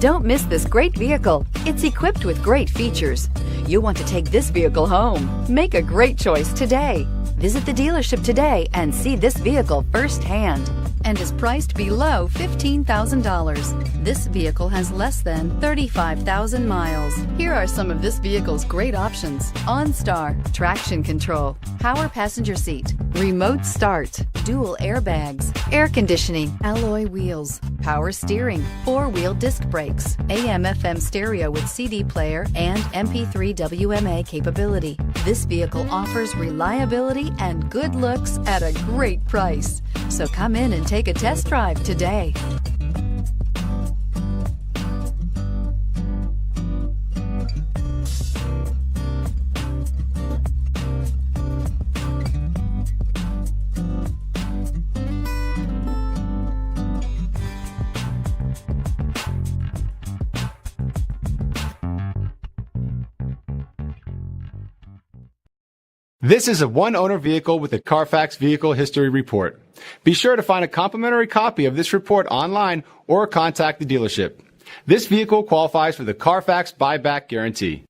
Don't miss this great vehicle. It's equipped with great features. You'll want to take this vehicle home. Make a great choice today. Visit the dealership today and see this vehicle firsthand, and is priced below $15,000. This vehicle has less than 35,000 miles. Here are some of this vehicle's great options: OnStar, traction control, power passenger seat, remote start, dual airbags, air conditioning, alloy wheels, power steering, four-wheel disc brakes, AM/FM stereo with CD player and MP3 WMA capability. This vehicle offers reliability and good looks at a great price. So come in and take a test drive today. This is a one-owner vehicle with a CARFAX Vehicle History Report. Be sure to find a complimentary copy of this report online or contact the dealership. This vehicle qualifies for the CARFAX Buyback Guarantee.